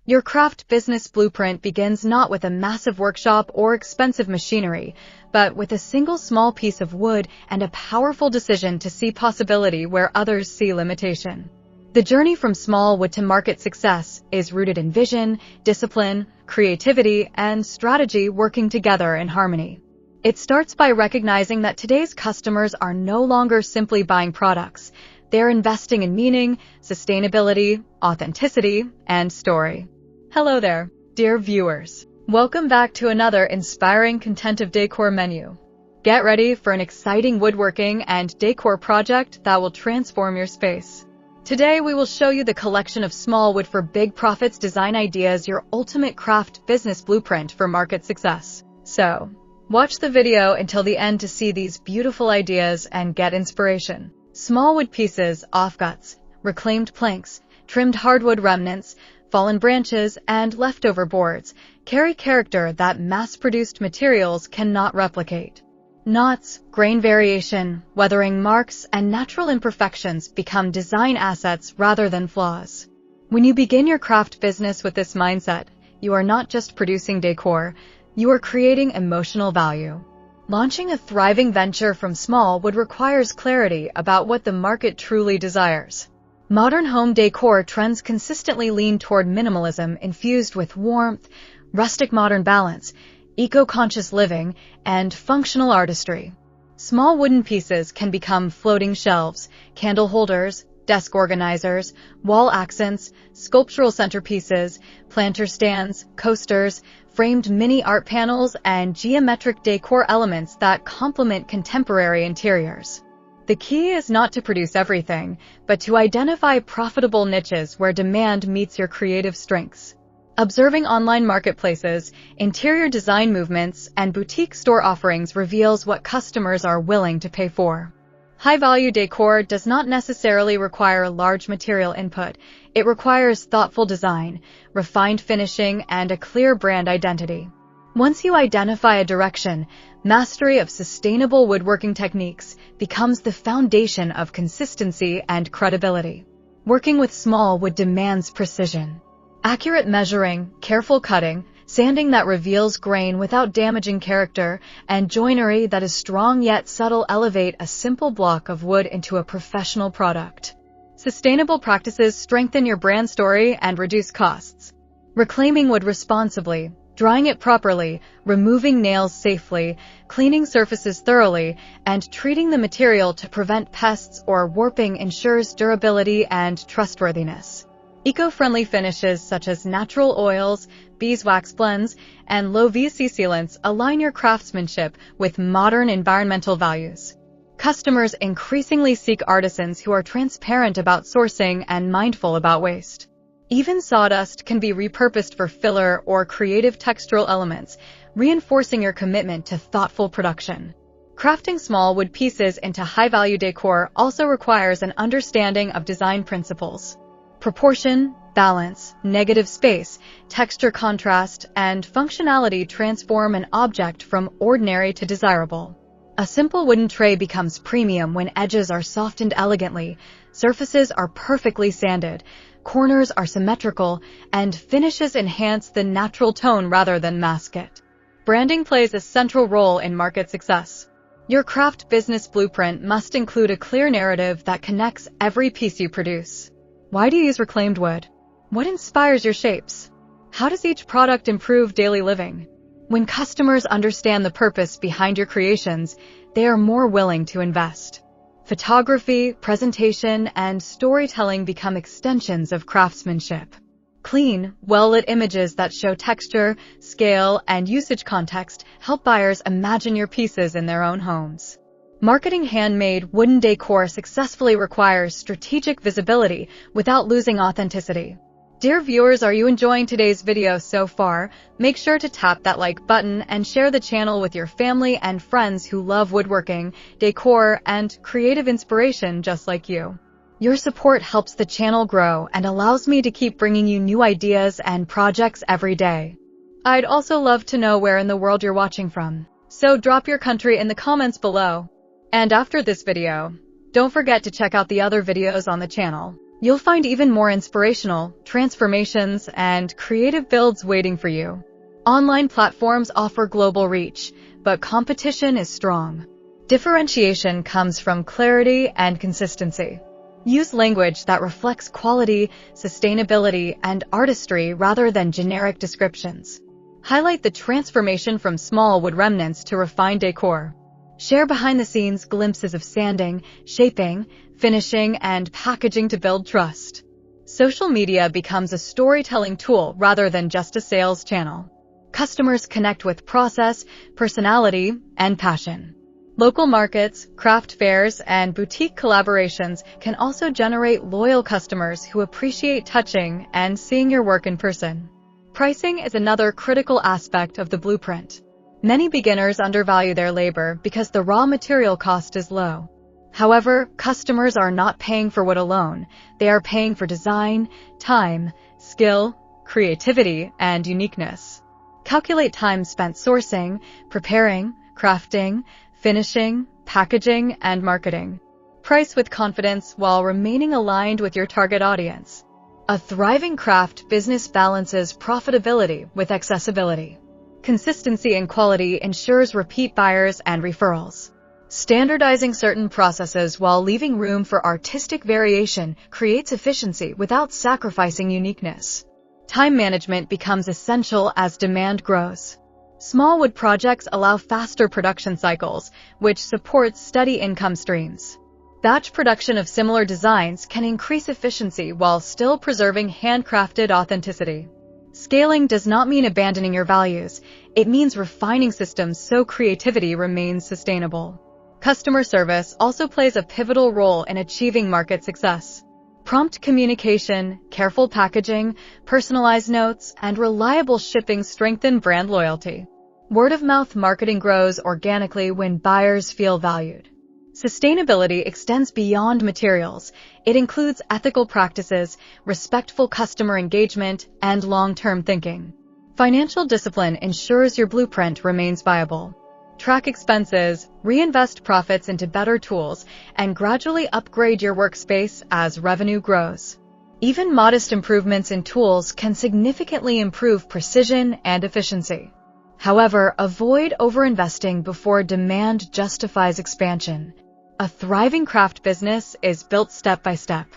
Your craft business blueprint begins not with a massive workshop or expensive machinery, but with a single small piece of wood and a powerful decision to see possibility where others see limitation. The journey from small wood to market success is rooted in vision, discipline, creativity, and strategy working together in harmony. It starts by recognizing that today's customers are no longer simply buying products. They're investing in meaning, sustainability, authenticity, and story. Hello there, dear viewers. Welcome back to another inspiring content of Decor Menu. Get ready for an exciting woodworking and decor project that will transform your space. Today we will show you the collection of small wood for big profits design ideas, your ultimate craft business blueprint for market success. So, watch the video until the end to see these beautiful ideas and get inspiration. Small wood pieces, offcuts, reclaimed planks, trimmed hardwood remnants, fallen branches, and leftover boards carry character that mass-produced materials cannot replicate. Knots, grain variation, weathering marks, and natural imperfections become design assets rather than flaws. When you begin your craft business with this mindset, you are not just producing decor, you are creating emotional value. Launching a thriving venture from small wood requires clarity about what the market truly desires. Modern home decor trends consistently lean toward minimalism infused with warmth, rustic modern balance, eco-conscious living, and functional artistry. Small wooden pieces can become floating shelves, candle holders, desk organizers, wall accents, sculptural centerpieces, planter stands, coasters, framed mini art panels, and geometric decor elements that complement contemporary interiors. The key is not to produce everything, but to identify profitable niches where demand meets your creative strengths. Observing online marketplaces, interior design movements, and boutique store offerings reveals what customers are willing to pay for. High-value decor does not necessarily require large material input. It requires thoughtful design, refined finishing, and a clear brand identity. Once you identify a direction, mastery of sustainable woodworking techniques becomes the foundation of consistency and credibility. Working with small wood demands precision. Accurate measuring, careful cutting, sanding that reveals grain without damaging character, and joinery that is strong yet subtle elevate a simple block of wood into a professional product. Sustainable practices strengthen your brand story and reduce costs. Reclaiming wood responsibly, drying it properly, removing nails safely, cleaning surfaces thoroughly, and treating the material to prevent pests or warping ensures durability and trustworthiness. Eco-friendly finishes such as natural oils, beeswax blends, and low-VC sealants align your craftsmanship with modern environmental values. Customers increasingly seek artisans who are transparent about sourcing and mindful about waste. Even sawdust can be repurposed for filler or creative textural elements, reinforcing your commitment to thoughtful production. Crafting small wood pieces into high-value decor also requires an understanding of design principles. Proportion, balance, negative space, texture contrast, and functionality transform an object from ordinary to desirable. A simple wooden tray becomes premium when edges are softened elegantly, surfaces are perfectly sanded, corners are symmetrical, and finishes enhance the natural tone rather than mask it. Branding plays a central role in market success. Your craft business blueprint must include a clear narrative that connects every piece you produce. Why do you use reclaimed wood? What inspires your shapes? How does each product improve daily living? When customers understand the purpose behind your creations, they are more willing to invest. Photography, presentation, and storytelling become extensions of craftsmanship. Clean, well-lit images that show texture, scale, and usage context help buyers imagine your pieces in their own homes. Marketing handmade wooden decor successfully requires strategic visibility without losing authenticity. Dear viewers, are you enjoying today's video so far? Make sure to tap that like button and share the channel with your family and friends who love woodworking, decor, and creative inspiration just like you. Your support helps the channel grow and allows me to keep bringing you new ideas and projects every day. I'd also love to know where in the world you're watching from, so drop your country in the comments below. And after this video, don't forget to check out the other videos on the channel. You'll find even more inspirational transformations and creative builds waiting for you. Online platforms offer global reach, but competition is strong. Differentiation comes from clarity and consistency. Use language that reflects quality, sustainability, and artistry rather than generic descriptions. Highlight the transformation from small wood remnants to refined decor. Share behind-the-scenes glimpses of sanding, shaping, finishing, and packaging to build trust. Social media becomes a storytelling tool rather than just a sales channel. Customers connect with process, personality, and passion. Local markets, craft fairs, and boutique collaborations can also generate loyal customers who appreciate touching and seeing your work in person. Pricing is another critical aspect of the blueprint. Many beginners undervalue their labor because the raw material cost is low. However, customers are not paying for wood alone. They are paying for design, time, skill, creativity, and uniqueness. Calculate time spent sourcing, preparing, crafting, finishing, packaging, and marketing. Price with confidence while remaining aligned with your target audience. A thriving craft business balances profitability with accessibility. Consistency and quality ensures repeat buyers and referrals. Standardizing certain processes while leaving room for artistic variation creates efficiency without sacrificing uniqueness. Time management becomes essential as demand grows. Small wood projects allow faster production cycles, which supports steady income streams. Batch production of similar designs can increase efficiency while still preserving handcrafted authenticity. Scaling does not mean abandoning your values. It means refining systems so creativity remains sustainable. Customer service also plays a pivotal role in achieving market success. Prompt communication, careful packaging, personalized notes, and reliable shipping strengthen brand loyalty. Word-of-mouth marketing grows organically when buyers feel valued. Sustainability extends beyond materials. It includes ethical practices, respectful customer engagement, and long-term thinking. Financial discipline ensures your blueprint remains viable. Track expenses, reinvest profits into better tools, and gradually upgrade your workspace as revenue grows. Even modest improvements in tools can significantly improve precision and efficiency. However, avoid overinvesting before demand justifies expansion. A thriving craft business is built step by step.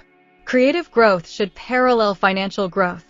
Creative growth should parallel financial growth.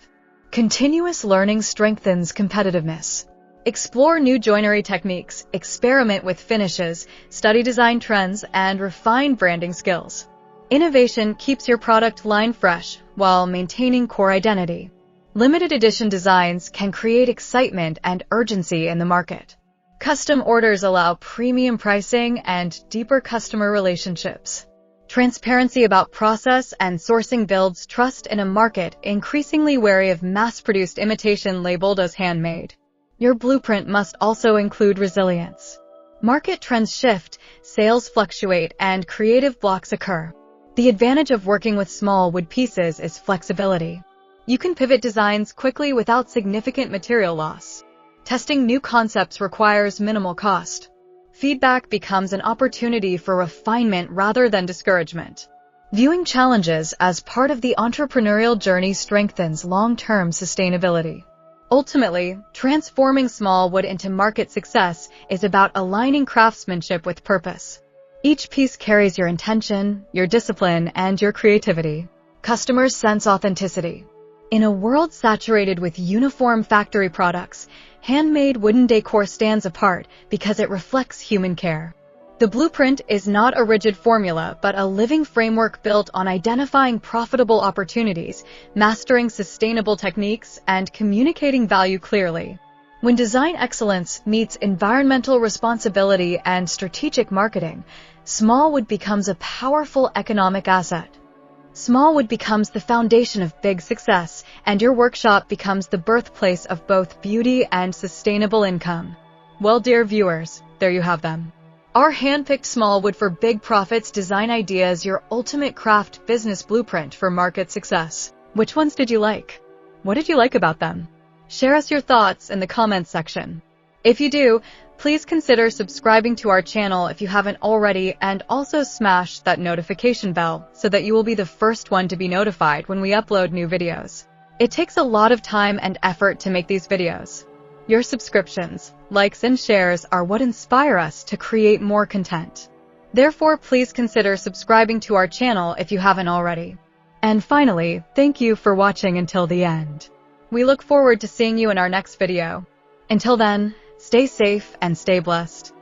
Continuous learning strengthens competitiveness. Explore new joinery techniques, experiment with finishes, study design trends, and refine branding skills. Innovation keeps your product line fresh while maintaining core identity. Limited edition designs can create excitement and urgency in the market. Custom orders allow premium pricing and deeper customer relationships. Transparency about process and sourcing builds trust in a market increasingly wary of mass-produced imitation labeled as handmade. Your blueprint must also include resilience. Market trends shift, sales fluctuate, and creative blocks occur. The advantage of working with small wood pieces is flexibility. You can pivot designs quickly without significant material loss. Testing new concepts requires minimal cost. Feedback becomes an opportunity for refinement rather than discouragement. Viewing challenges as part of the entrepreneurial journey strengthens long-term sustainability. Ultimately, transforming small wood into market success is about aligning craftsmanship with purpose. Each piece carries your intention, your discipline, and your creativity. Customers sense authenticity. In a world saturated with uniform factory products, handmade wooden decor stands apart because it reflects human care. The blueprint is not a rigid formula, but a living framework built on identifying profitable opportunities, mastering sustainable techniques, and communicating value clearly. When design excellence meets environmental responsibility and strategic marketing, small wood becomes a powerful economic asset. Small wood becomes the foundation of big success, and your workshop becomes the birthplace of both beauty and sustainable income. Well, dear viewers, there you have them. Our hand-picked small wood for big profits design ideas, your ultimate craft business blueprint for market success. Which ones did you like? What did you like about them? Share us your thoughts in the comments section. If you do, Please consider subscribing to our channel if you haven't already, and also smash that notification bell so that you will be the first one to be notified when we upload new videos. It takes a lot of time and effort to make these videos. Your subscriptions, likes, and shares are what inspire us to create more content. Therefore, please consider subscribing to our channel if you haven't already. And finally, thank you for watching until the end. We look forward to seeing you in our next video. Until then, stay safe and stay blessed.